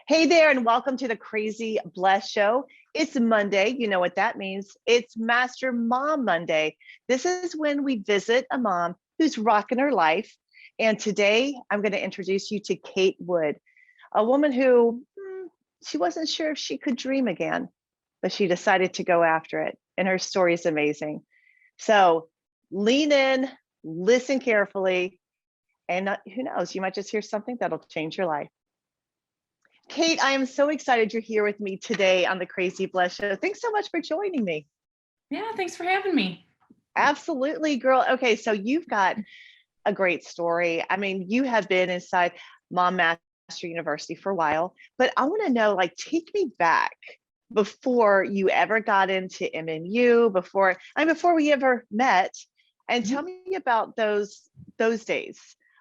Hey there, and welcome to the Crazy Bless Show. It's Monday. You know what that means. It's Master Mom Monday. This is when we visit a mom who's rocking her life. And today I'm going to introduce you to Kate Wood, a woman who she wasn't sure if she could dream again, but she decided to go after it. And her story is amazing. So lean in, listen carefully, and who knows, you might just hear something that'll change your life. Kate, I am so excited you're here with me today on the Crazy Bless Show. Thanks so much for joining me. Yeah, thanks for having me. Absolutely, girl. Okay, so you've got a great story. I mean, you have been inside Mom Master University for a while, but I want to know, like, take me back before you ever got into MMU, before we ever met, and tell me about those days.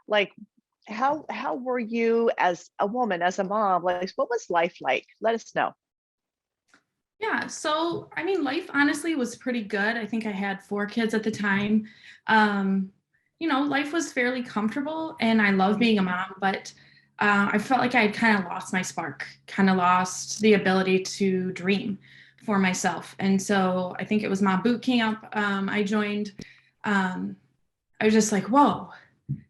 Like, how were you as a woman, as a mom? Like, what was life like? Let us know. Yeah, so I mean, life honestly was pretty good. I think I had 4 kids at the time. Life was fairly comfortable and I love being a mom, but I felt like I had kind of lost my spark, kind of lost the ability to dream for myself. And so I think it was Mom Bootcamp I joined. I was just like, whoa,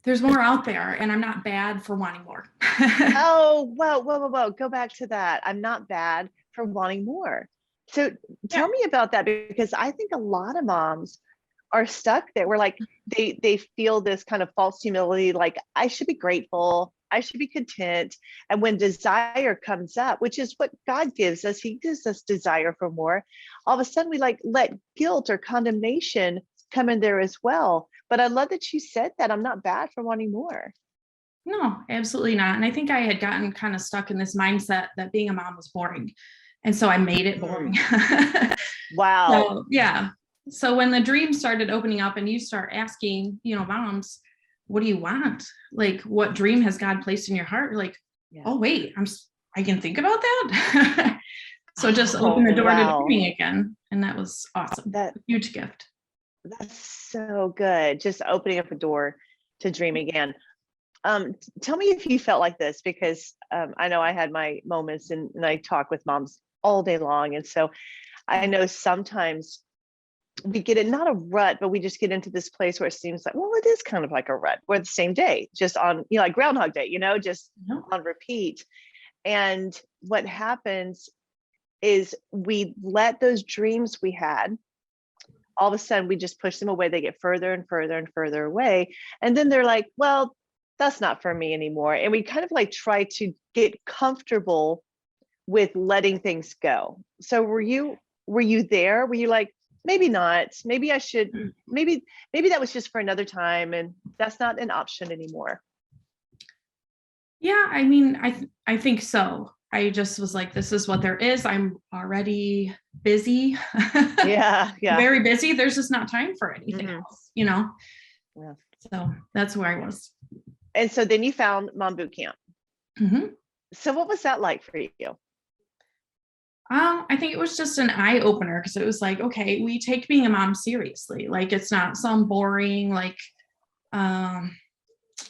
there's more out there and I'm not bad for wanting more. Oh, whoa. Go back to that. I'm not bad for wanting more. So tell me about that, because I think a lot of moms are stuck there. We're like, they feel this kind of false humility, like I should be grateful, I should be content. And when desire comes up, which is what God gives us, He gives us desire for more, all of a sudden we like let guilt or condemnation come in there as well. But I love that you said that I'm not bad for wanting more. No, absolutely not. And I think I had gotten kind of stuck in this mindset that being a mom was boring. And so I made it boring. Wow. So, yeah. So when the dreams started opening up and you start asking, moms, what do you want? Like, what dream has God placed in your heart? You're like, oh, wait, I can think about that. So just open the door to dreaming again. And that was awesome. That huge gift. That's so good. Just opening up a door to dream again. Tell me if you felt like this, because I know I had my moments and I talk with moms all day long. And so I know sometimes we get in, not a rut, but we just get into this place where it seems like, well, it is kind of like a rut. We're the same day, just on, like Groundhog Day, just on repeat. And what happens is we let those dreams we had, all of a sudden we just push them away. They get further and further and further away. And then they're like, well, that's not for me anymore. And we kind of like try to get comfortable with letting things go. So were you there? Were you like, maybe not, maybe I should, maybe that was just for another time and that's not an option anymore? Yeah, I mean, I think so. I just was like, this is what there is. I'm already busy. Yeah. Very busy. There's just not time for anything else, Yeah. So that's where I was. And so then you found Mom Bootcamp. So what was that like for you? I think it was just an eye opener, because it was like, okay, we take being a mom seriously. Like, it's not some boring, like,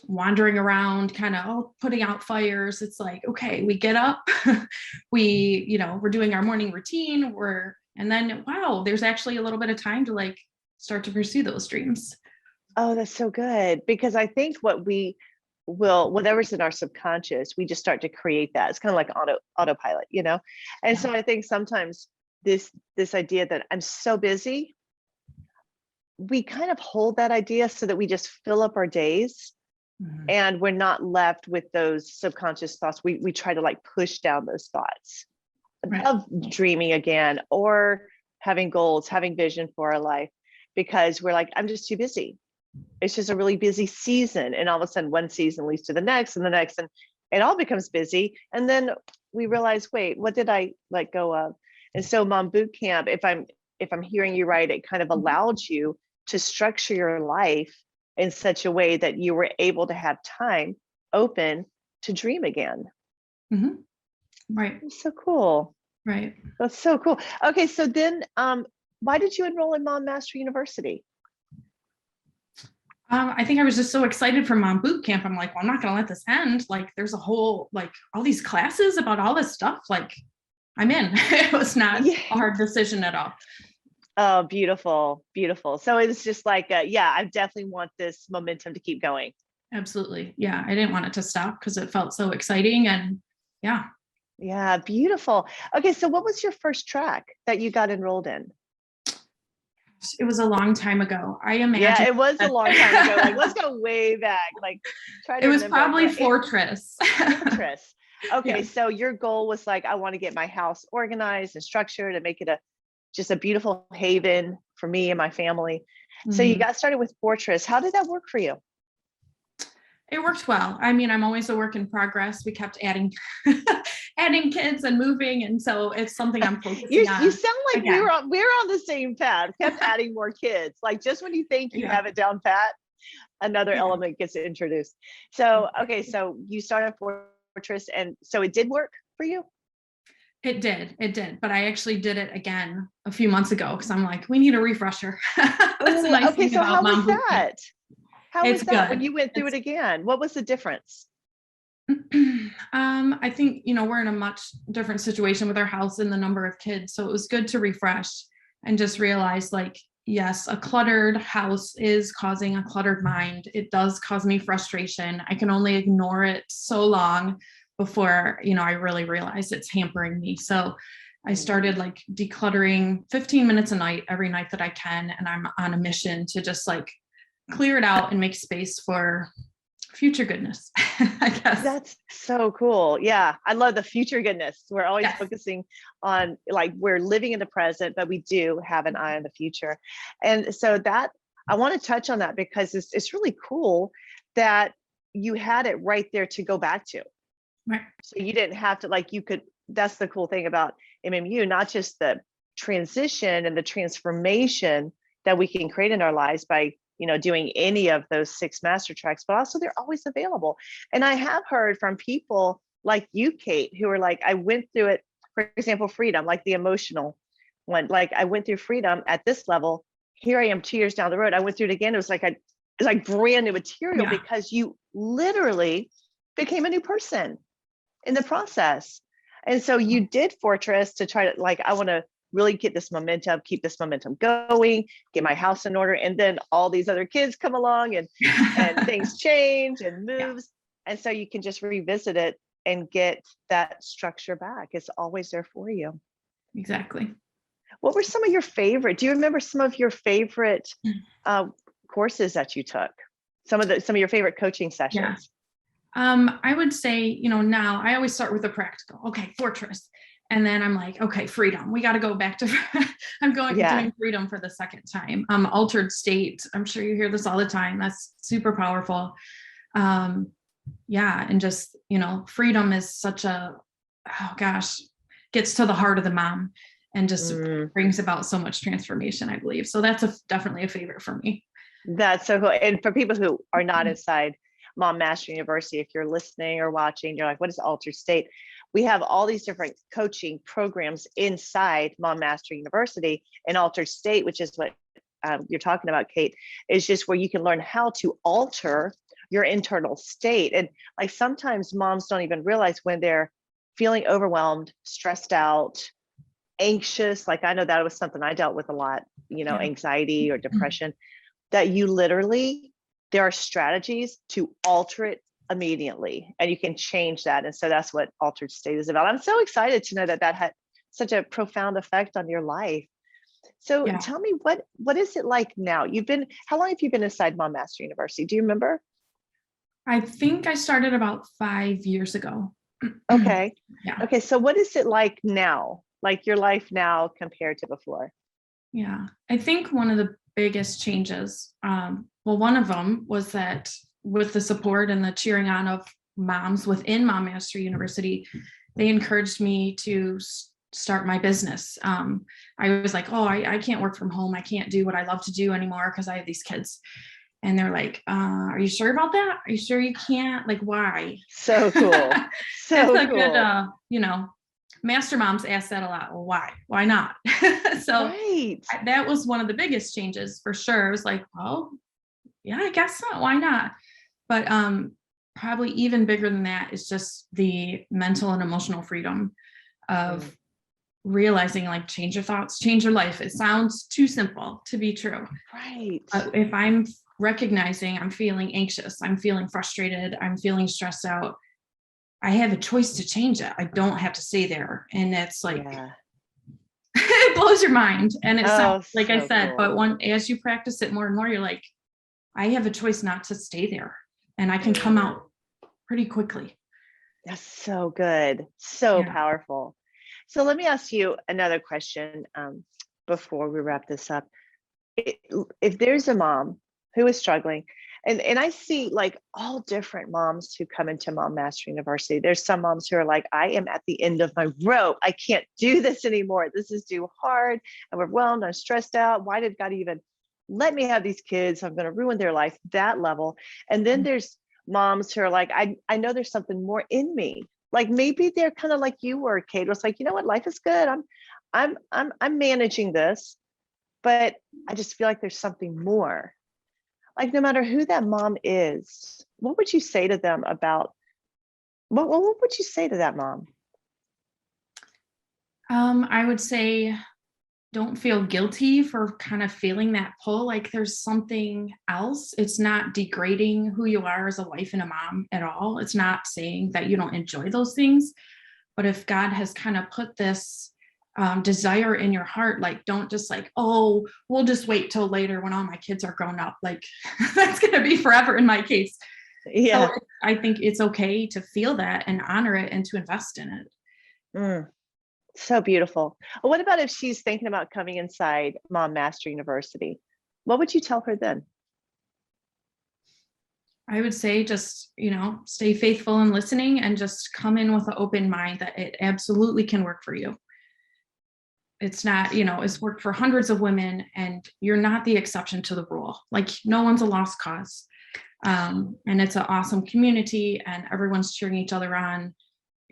wandering around, kind of putting out fires. It's like, okay, we get up, we're doing our morning routine, and then, wow, there's actually a little bit of time to like start to pursue those dreams. Oh, that's so good. Because I think whatever's in our subconscious, we just start to create that. It's kind of like autopilot, And so I think sometimes this idea that I'm so busy, we kind of hold that idea so that we just fill up our days and we're not left with those subconscious thoughts. We try to like push down those thoughts of dreaming again, or having goals, having vision for our life, because we're like, I'm just too busy. It's just a really busy season. And all of a sudden one season leads to the next and the next, and it all becomes busy. And then we realize, wait, what did I let go of? And so Mom Bootcamp, if I'm hearing you right, it kind of allowed you to structure your life in such a way that you were able to have time open to dream again. Right. That's so cool. Right. That's so cool. Okay. So then why did you enroll in Mom Master University? I think I was just so excited for Mom Bootcamp. I'm like, well, I'm not going to let this end. Like, there's a whole, like, all these classes about all this stuff. Like, I'm in. It was not Yeah. a hard decision at all. Oh, beautiful, beautiful. So it's just like, yeah, I definitely want this momentum to keep going. Absolutely. Yeah. I didn't want it to stop because it felt so exciting. And yeah, Yeah, beautiful. Okay, so what was your first track that you got enrolled in? it was a long time ago. I Yeah, imagine it was a that long time ago. Like, let's go way back. Like, try to it was remember. probably Fortress. Fortress. Okay, Yeah. so your goal was like, I want to get my house organized and structured and make it a just a beautiful haven for me and my family. So you Mhm. got started with Fortress. How did that work for you? It worked well. I mean, I'm always a work in progress. We kept adding adding kids and moving. And so it's something I'm You focusing you on sound like again. we're on the same path. Kept adding more kids. Like just when you think you Yeah. have it down pat, another Yeah. element gets introduced. So okay, so you started Fortress, and so it did work for you. It did. It did. But I actually did it again a few months ago because I'm like, we need a refresher. That's a Oh, nice okay. thing So about how was Mom Bootcamp. that? How It's was that when good. you went through it It's again? What was the difference? I think, we're in a much different situation with our house and the number of kids. So it was good to refresh and just realize like, yes, a cluttered house is causing a cluttered mind. It does cause me frustration. I can only ignore it so long before, I really realize it's hampering me. So I started like decluttering 15 minutes a night, every night that I can. And I'm on a mission to just like clear it out and make space for future goodness, I guess. That's so cool. Yeah, I love the future goodness. We're always Yes. focusing on like we're living in the present, but we do have an eye on the future. And so that I want to touch on that because it's really cool that you had it right there to go back to. Right. So you didn't have to like you could that's the cool thing about MMU, not just the transition and the transformation that we can create in our lives by doing any of those 6 master tracks, but also they're always available. And I have heard from people like you, Kate, who are like, I went through it, for example, freedom, like the emotional one. Like I went through freedom at this level. Here I am 2 years down the road. I went through it again. It's like brand new material Yeah. because you literally became a new person in the process. And so you did Fortress to try to like, I want to really get this momentum, keep this momentum going, get my house in order. And then all these other kids come along and things change and Yeah, moves. And so you can just revisit it and get that structure back. It's always there for you. exactly. What were some of your favorite? Do you remember some of your favorite uh, courses that you took? Some of your favorite coaching Yeah. sessions? I would say, now I always start with the practical. Okay, Fortress. And then I'm like, okay, freedom. We got to go back to, I'm Yeah. doing freedom for the second time. Altered state. I'm sure you hear this all the time. That's super powerful. Um, yeah. And just, freedom is such oh gosh, gets to the heart of the mom and just Mm. brings about so much transformation, I believe. So that's definitely a favorite for me. That's so cool. And for people who are not inside Mom Master University, if you're listening or watching, you're like, what is Altered State? We have all these different coaching programs inside Mom Master University, and Altered State, which is what you're talking about, Kate, is just where you can learn how to alter your internal state. And like sometimes moms don't even realize when they're feeling overwhelmed, stressed out, anxious. Like I know that was something I dealt with a lot, Yeah. anxiety or depression, that you literally, there are strategies to alter it immediately and you can change that. And so that's what Altered State is about. I'm so excited to know that that had such a profound effect on your life. So Yeah. tell me, what is it like now? How long have you been inside Mom Master University? Do you remember? I think I started about 5 years ago. Okay. Yeah. Okay. So what is it like now? Like your life now compared to before? Yeah. I think one of the biggest changes, well, one of them was that with the support and the cheering on of moms within Mom Master University, they encouraged me to start my business. I was like, oh, I can't work from home. I can't do what I love to do anymore because I have these kids. And they're like, are you sure about that? Are you sure you can't? Like, why? So cool. It's So a good, cool. master moms ask that a lot. Well, why? Why not? So Right. that was one of the biggest changes for sure. It was like, well, yeah, I guess so. Why not? But probably even bigger than that is just the mental and emotional freedom Mm, of realizing, like, change your thoughts, change your life. It sounds too simple to be true. right. But if I'm recognizing I'm feeling anxious, I'm feeling frustrated, I'm feeling stressed out, I have a choice to change it. I don't have to stay there. And it's like, Yeah. it blows your mind. And it sounds Oh, like I so said, but cool. as you practice it more and more, you're like, I have a choice not to stay there. And I can come Mm, out pretty quickly. that's so good. So Yeah. powerful. So let me ask you another question before we wrap this up. I- If there's a mom who is struggling, and I see like all different moms who come into Mom Mastery University. There's some moms who are like, I am at the end of my rope. I can't do this anymore. This is too hard. I'm overwhelmed. I'm stressed out. Why did God even let me have these kids? I'm going to ruin their life, that level. And then there's moms who are like, I know there's something more in me. Like maybe they're kind of like you were, Kate. It was like, you know what, life is good. I'm managing this, but I just feel like there's something more. Like no matter who that mom is, what would you say to them about what would you say to that mom? I would say don't feel guilty for kind of feeling that pull. Like there's something else. It's not degrading who you are as a wife and a mom at all. It's not saying that you don't enjoy those things. But if God has kind of put this desire in your heart, like don't just like, oh, we'll just wait till later when all my kids are grown up. Like that's going to be forever in my case. So Yeah. I think it's okay to feel that and honor it and to invest in it. Mm, so beautiful. Well, what about if she's thinking about coming inside Mom Master University? What would you tell her then? I would say just, stay faithful and listening and just come in with an open mind that it absolutely can work for you. It's not, it's worked for hundreds of women and you're not the exception to the rule. Like no one's a lost cause. And it's an awesome community and everyone's cheering each other on,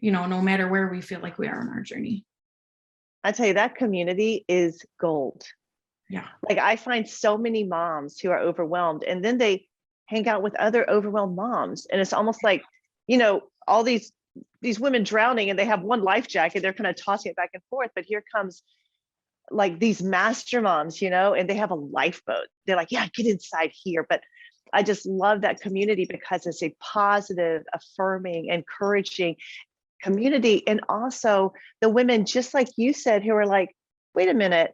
no matter where we feel like we are in our journey. I tell you, that community is gold. Yeah. Like I find so many moms who are overwhelmed and then they hang out with other overwhelmed moms. And it's almost like, all these women drowning and they have one life jacket, they're kind of tossing it back and forth. But here comes like these master moms, and they have a lifeboat. They're like, yeah, get inside here. But I just love that community because it's a positive, affirming, encouraging community. And also the women, just like you said, who are like, wait a minute,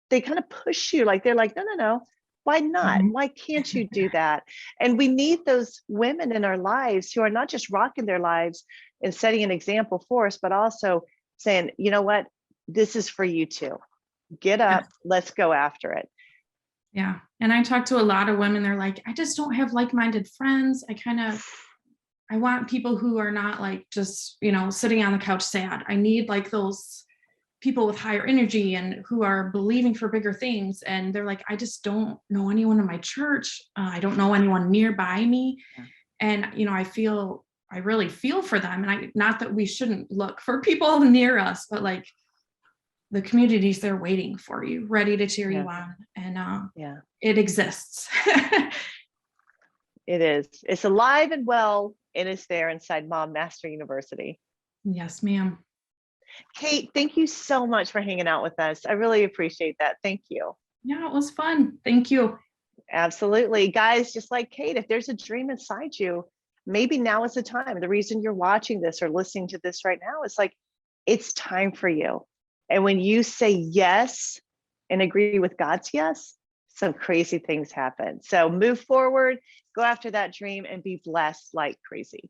they kind of push you. Like they're like, no, no, no. Why not? Mhm. Why can't you do that? And we need those women in our lives who are not just rocking their lives and setting an example for us, but also saying, you know what? This is for you too. Get Yes. up, let's go after it. Yeah. And I talk to a lot of women, they're like, I just don't have like-minded friends. I want people who are not like just, sitting on the couch sad. I need like those people with higher energy and who are believing for bigger things. And they're like, I just don't know anyone in my church. I don't know anyone nearby me. Yeah. And, I really feel for them. And not that we shouldn't look for people near us, but like the communities, they're waiting for you, ready to cheer Yeah. you on. And Yeah. it exists. It is. It's alive and well, and it's there inside Mom Master University. Yes, ma'am. Kate, thank you so much for hanging out with us. I really appreciate that. Thank you. Yeah, it was fun. Thank you. Absolutely. Guys, just like Kate, if there's a dream inside you, maybe now is the time. The reason you're watching this or listening to this right now is like, it's time for you. And when you say yes and agree with God's yes, some crazy things happen. So move forward, go after that dream, and be blessed like crazy.